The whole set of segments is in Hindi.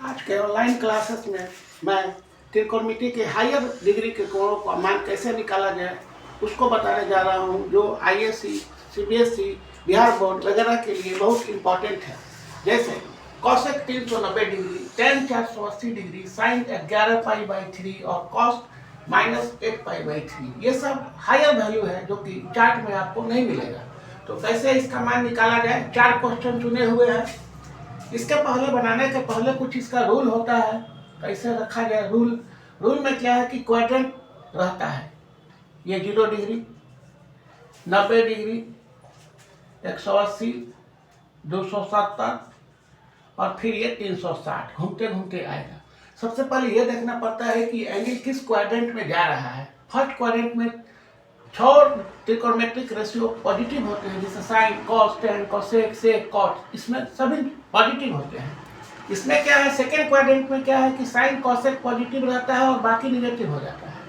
आज के ऑनलाइन क्लासेस में मैं त्रिकोणमिति के हायर डिग्री के कोणों का मान कैसे निकाला जाए उसको बताने जा रहा हूँ, जो आईएससी, सीबीएसई, बिहार बोर्ड वगैरह के लिए बहुत इम्पोर्टेंट है। जैसे cosec 390 degree, tan 480 degree, sine 11π/3 और कॉस -8π/3, ये सब हायर वैल्यू है जो कि चार्ट में आपको नहीं मिलेगा। तो कैसे इसका मान निकाला जाए, 4 क्वेश्चन चुने हुए हैं। इसके पहले बनाने के पहले कुछ इसका रूल होता है, कैसे रखा जाए। रूल में क्या है कि क्वाड्रेंट रहता है, ये 0 डिग्री, 90 डिग्री, 180, 270 और फिर ये 360 घूमते घूमते आएगा। सबसे पहले ये देखना पड़ता है कि एंगल किस क्वाड्रेंट में जा रहा है। फर्स्ट क्वाड्रेंट में 6 त्रिकोणमेट्रिक रेशियो पॉजिटिव होते हैं, जैसे साइन, कॉस, टेन, कोसेक, सेक, कॉट, इसमें सभी पॉजिटिव होते हैं। इसमें क्या है, सेकेंड क्वाड्रेंट में क्या है कि साइन, कॉसेक पॉजिटिव रहता है और बाकी निगेटिव हो जाता है।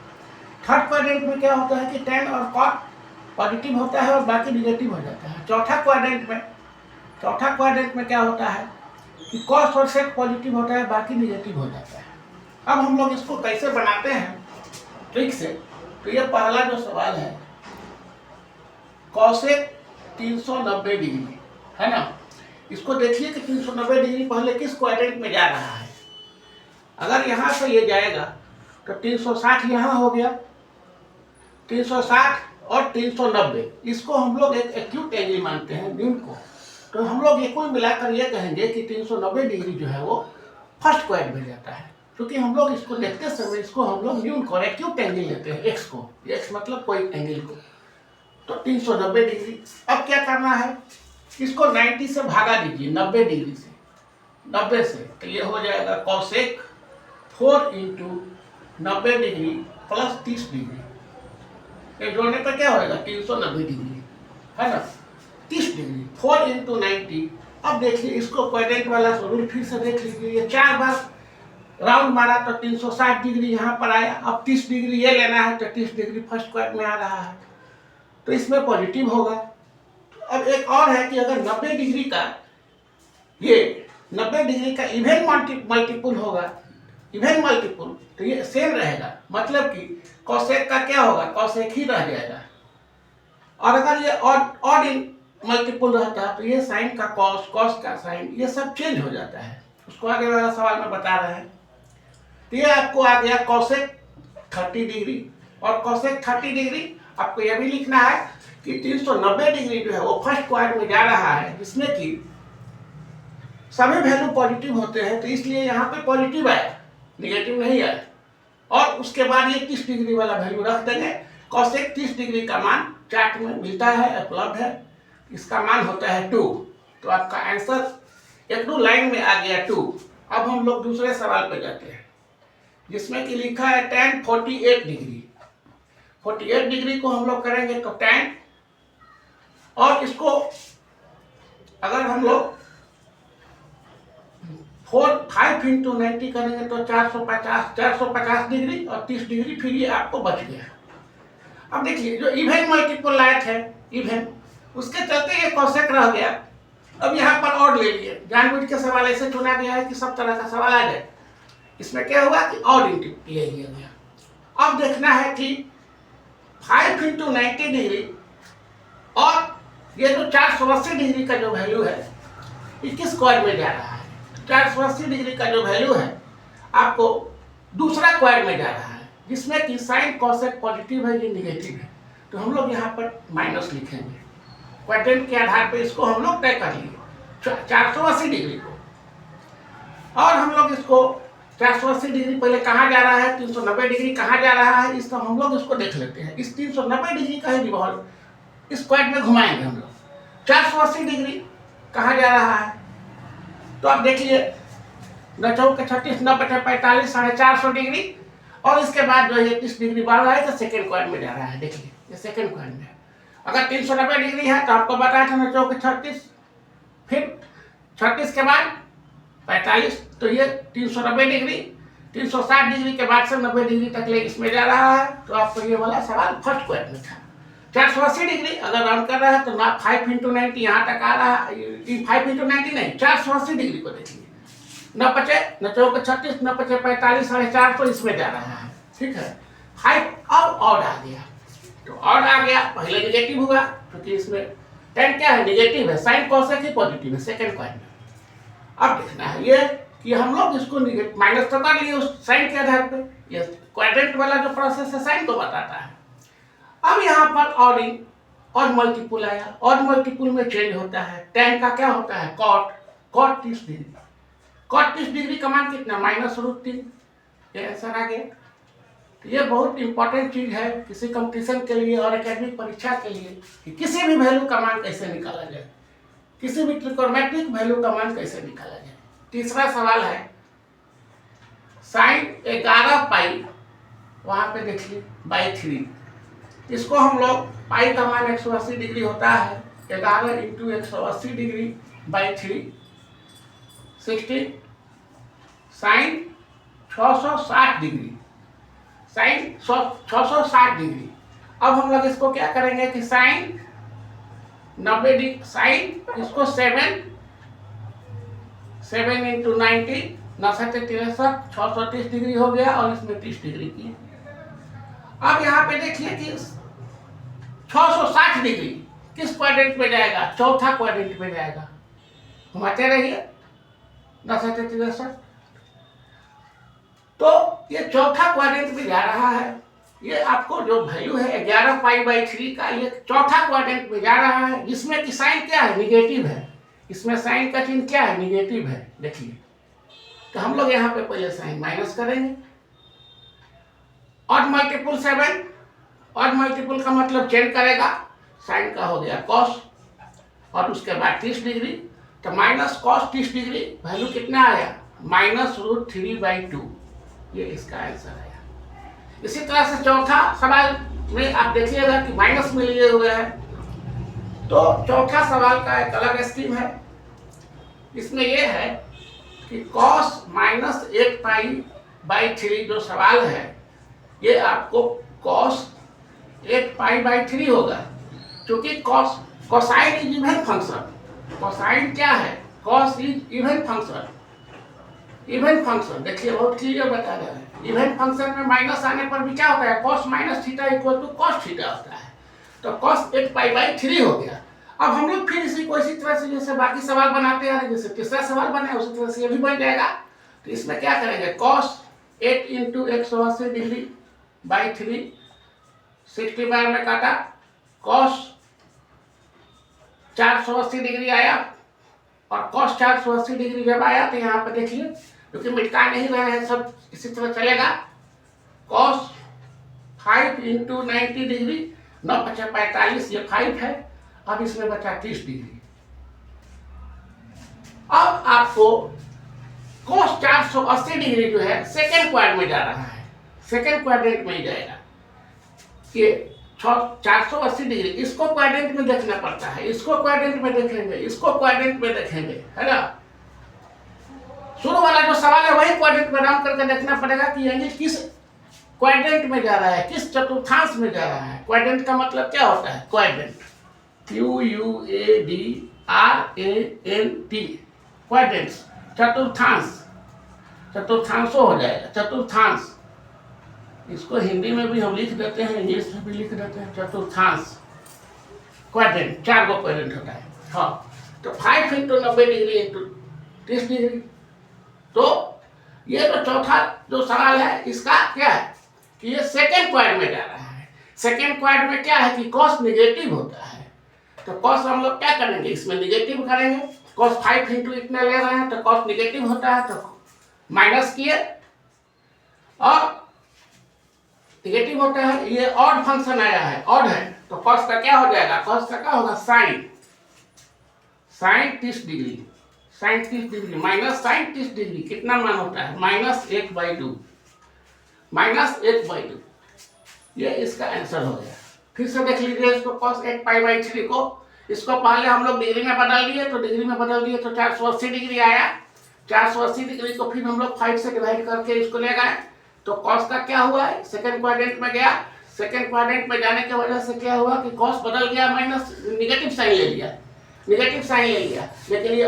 थर्ड क्वाड्रेंट में क्या होता है कि टेन और कॉट पॉजिटिव होता है और बाकी निगेटिव हो जाता है। चौथा क्वाड्रेंट में क्या होता है कि कॉस और सेक पॉजिटिव होता है, बाकी निगेटिव हो जाता है। अब हम लोग इसको कैसे बनाते हैं ट्रिक से, तो ये पहला जो सवाल है, कॉसेक 390 डिग्री है ना, इसको देखिए कि 390 डिग्री पहले किस क्वाड्रेंट में जा रहा है। अगर यहाँ से ये जाएगा तो 360 यहाँ हो गया, 360 और 390, इसको हम लोग एक एक्यूट एंगल मानते हैं न्यून को। तो हम लोग ये कुल मिलाकर ये कहेंगे कि 390 डिग्री जो है वो फर्स्ट क्वाड्रेंट में जाता है, क्योंकि हम लोग इसको देखते समय इसको हम लोग न्यून को एक्यूट एंगल लेते हैं, एक्स को, एक्स मतलब कोई एंगल को। तो 390 डिग्री। अब क्या करना है, इसको 90 से भागा दीजिए, 90 डिग्री से, 90 से, तो ये हो जाएगा कॉसेक 4 × 90 डिग्री प्लस 30 डिग्री। ये जोड़ने पर क्या होगा, 390 डिग्री है ना, 30 डिग्री, 4 × 90। अब देखिए इसको क्वाड्रेंट वाला रूल फिर से देख लीजिए, ये 4 बार राउंड मारा तो 360 डिग्री यहाँ पर आया। अब 30 डिग्री ये लेना है तो 30 डिग्री फर्स्ट क्वाड्रेंट में आ रहा है, तो इसमें पॉजिटिव होगा। अब एक और है कि अगर 90 डिग्री का, ये 90 डिग्री का इवन मल्टीपुल होगा, इवन मल्टीपुल, तो ये सेम रहेगा, मतलब कि कॉसेक का क्या होगा, कॉसेक ही रह जाएगा। और अगर ये ऑड मल्टीपुल रहता है तो ये साइन का कॉस, कॉस का साइन, ये सब चेंज हो जाता है। उसको आगे वाला सवाल में बता रहे हैं। तो ये आपको आ गया कॉसेक 30 डिग्री, और कॉसेक 30 डिग्री आपको यह भी लिखना है कि 390 डिग्री जो है वो फर्स्ट क्वाड्रेंट में जा रहा है, जिसमें कि सभी वैल्यू पॉजिटिव होते हैं, तो इसलिए यहाँ पे पॉजिटिव आया, निगेटिव नहीं आया। और उसके बाद ये 30 डिग्री वाला वैल्यू रख देंगे। कॉसेक 30 डिग्री का मान चार्ट में मिलता है, उपलब्ध है, इसका मान होता है 2। तो आपका आंसर एक दो लाइन में आ गया 2। अब हम लोग दूसरे सवाल पे जाते हैं, जिसमें कि लिखा है tan 48 डिग्री। 48 डिग्री को हम लोग करेंगे तो tan, और इसको अगर हम लोग 5 × 90 करेंगे तो 450 डिग्री और 30 डिग्री, फिर ये आपको बच गया। अब देखिए जो इवन मल्टीपल लायक है, इवन, उसके चलते ये कॉसेक रह गया। अब यहाँ पर ऑड ले लिए, जानबूझ के सवाल ऐसे चुना गया है कि सब तरह का सवाल आ जाए। इसमें क्या हुआ कि ऑड इंटू ले लिया गया। अब देखना है कि 5 × 90 डिग्री और ये जो 480 डिग्री का जो वैल्यू है, ये किस क्वाड्रेंट में जा रहा है। 480 डिग्री का जो वैल्यू है आपको दूसरा क्वाड्रेंट में जा रहा है, जिसमें कि साइन, कॉसेक पॉजिटिव है, ये निगेटिव है। तो हम लोग यहाँ पर माइनस लिखेंगे, क्वाड्रेंट के आधार पर इसको हम लोग तय कर लिए 480 डिग्री को। और हम लोग इसको 480 डिग्री पहले कहाँ जा रहा है, 390 डिग्री कहाँ जा रहा है, इसका हम लोग इसको देख लेते हैं। इस 390 डिग्री का ही रिवॉल्व इस क्वाड्रेंट में घुमाएंगे हम लोग। 480 डिग्री कहाँ जा रहा है, तो आप देखिए 9 × 36, 9 × 45, 450 डिग्री, और इसके बाद जो है 30 डिग्री बढ़ रहा है तो सेकेंड क्वाड्रेंट में जा रहा है। देखिए ये सेकेंड क्वाड्रेंट में। अगर 390 डिग्री है तो आपको बताया था 9 × 36, फिर 36 के बाद 45, तो ये 390 डिग्री, 360 डिग्री के बाद से 90 डिग्री तक ले इसमें जा रहा है। तो आपको ये वाला सवाल फर्स्ट क्वाड्रेंट में था। 480 डिग्री अगर राउंड कर रहा है तो ना 5 × 90 यहाँ तक आ रहा है, 5 × 90 नहीं, 480 डिग्री को देखिए, न बचे न चौके 36, न बचे 45, 450 इसमें जा रहा है। ठीक है, 5 अब ऑड आ गया, तो ऑड आ गया, पहले निगेटिव हुआ क्योंकि इसमें 10 क्या है, निगेटिव है, साइन कॉस है कि पॉजिटिव है सेकंड क्वाड्रेंट में। अब देखना है ये कि हम लोग इसको माइनस तो कर लिए उस साइन के आधार पे, ये क्वाड्रेंट वाला जो प्रोसेस है साइन को बताता है। अब यहाँ पर ऑडिंग और मल्टीपुल आया, और मल्टीपुल में चेंज होता है, tan का क्या होता है, cot 30 डिग्री, cot 30 डिग्री का मान कितना, -√3, ये आंसर आ गया। तो ये बहुत इंपॉर्टेंट चीज है किसी कंपटीशन के लिए और एकेडमिक परीक्षा के लिए कि किसी भी वैल्यू का मान कैसे निकाला जाए, किसी भी ट्रिकोमेट्रिक वैल्यू का मान कैसे निकाला जाए। तीसरा सवाल है साइन 11 पाई, वहां पे देखिए /3, इसको हम लोग पाई का मान 180 डिग्री होता है, 11 × 180 degree /3 16 sine 660 degree, sine 660 degree. अब हम लोग इसको क्या करेंगे कि साइन 90 डिग्री, साइन इसको 7 × 90 963 630 डिग्री हो गया, और इसमें 30 डिग्री की। अब यहाँ पे देखिए कि 660 डिग्री किस क्वाड्रेंट में जाएगा, चौथा क्वाड्रेंट में जाएगा, घुमाते रहिए 963। तो ये चौथा क्वाड्रेंट में जा रहा है, ये आपको जो वैल्यू है 11 पाई/3 का, ये चौथा क्वाड्रेंट में जा रहा है, जिसमें कि साइन क्या है, निगेटिव है, इसमें साइन का चिन्ह क्या है, निगेटिव है। देखिए तो हम लोग यहाँ पे पहले साइन माइनस करेंगे, ऑड मल्टीपुल 7, ऑड मल्टीपुल का मतलब चेंज करेगा, साइन का हो गया कॉस, और उसके बाद 30 डिग्री, तो माइनस कॉस 30 डिग्री, वैल्यू कितना आया, -√3/2, ये इसका आंसर आया। इसी तरह से चौथा सवाल में आप देखिएगा कि माइनस में लिए हुए हैं, तो चौथा सवाल का एक अलग स्कीम है, इसमें यह है कि cos -1 पाई/3 जो सवाल है, ये आपको cos 1 पाई/3 होगा, क्योंकि cosine is even function, cosine क्या है, cos is even function, even function देखिए बहुत क्लियर बता रहा है, इवन फंक्शन में माइनस आने पर भी क्या होता है, cos - थीटा = cos थीटा होता है, तो cos 1 पाई/3 हो गया। अब हम लोग फिर इसी को इसी तरह से जैसे बाकी सवाल बनाते हैं, जैसे तीसरा सवाल बना है उसी तरह से ये भी बन जाएगा। तो इसमें क्या करेंगे, cos 8 × 180 डिग्री /3, 60 बार में काटा, cos 480 डिग्री आया, और cos 480 डिग्री जब आया तो यहाँ पे देखिए क्योंकि मिटका नहीं रहे हैं, सब इसी तरह चलेगा, cos 5 × 90 डिग्री, 9 × 5 = 45, ये 5 है, अब इसमें बचा 30 डिग्री। अब आपको cos 480 डिग्री जो है सेकेंड क्वाड्रेंट में जा रहा है, सेकेंड क्वाड्रेंट में ही जाएगा, ये 480 डिग्री, इसको क्वाड्रेंट में देखना पड़ता है, इसको क्वाड्रेंट में देखेंगे, इसको क्वाड्रेंट में देखेंगे, है ना। शुरू वाला जो सवाल है वही क्वाड्रेंट में राउंड करके देखना पड़ेगा कि एंगल किस क्वाड्रेंट में जा रहा है, किस चतुर्थांश में जा रहा है। क्वाड्रेंट का मतलब क्या होता है, क्वाड्रेंट QUADRANT, क्वाड्रेंट्स, चतुर्थांश, चतुर्थांशों हो जाएगा, चतुर्थांश, इसको हिंदी में भी हम लिख देते हैं, इंग्लिश में भी लिख देते हैं, चतुर्थांश, क्वाड्रेंट, 4 गो क्वाड्रेंट होता है। हाँ, तो 5 × 90 डिग्री × 30 डिग्री। तो ये जो चौथा जो सवाल है इसका क्या है कि ये सेकेंड क्वाड्रेंट में जा रहा है, सेकेंड क्वाड्रेंट में क्या है कि cos निगेटिव होता है, तो cos हम लोग क्या करेंगे, इसमें निगेटिव करेंगे, cos 5 × इतना ले रहे हैं तो cos निगेटिव होता है, तो माइनस किए, और निगेटिव होता है, ये ऑड फंक्शन आया है, ऑड है, तो cos का क्या हो जाएगा, cos का क्या होगा, sine 30 degree, sine 30 degree minus sine 30 degree कितना मान होता है, -1/2, -1/2, ये इसका आंसर हो गया। फिर से देख लीजिए इसको, cos 1 पाई/3 को, इसको पहले हम लोग डिग्री में बदल दिए, तो डिग्री में बदल दिए तो 480 डिग्री आया, 480 डिग्री को फिर हम लोग 5 से डिवाइड करके इसको ले गए, तो cos का क्या हुआ है, सेकेंड क्वाड्रेंट में गया, सेकेंड क्वाड्रेंट में जाने की वजह से क्या हुआ कि cos बदल गया, माइनस निगेटिव साइन ले लिया, निगेटिव साइन ले लिया, लेकिन ये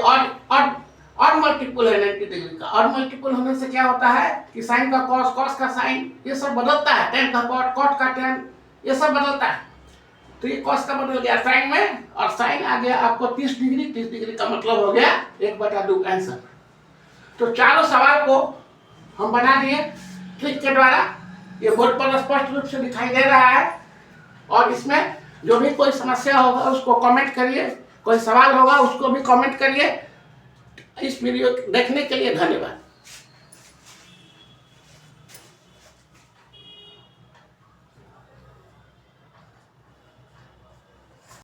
और मल्टीपल है 90 डिग्री का। और मल्टीपल होने से क्या होता है कि साइन का कॉस, कॉस का साइन, ये सब बदलता है। टेन का कॉट, कॉट का टेन, ये सब बदलता है। तो ये कॉस का बदल गया साइन में, और साइन आ गया आपको 30 डिग्री। 30 डिग्री का मतलब हो गया 1/2 आंसर। तो चारों सवाल को हम बना दिए ट्रिक के द्वारा। ये बोर्ड पर स्पष्ट रूप से दिखाई दे रहा है। और इसमें जो भी कोई समस्या होगा उसको कमेंट करिए, कोई सवाल होगा उसको भी कमेंट करिए। इस वीडियो देखने के लिए धन्यवाद।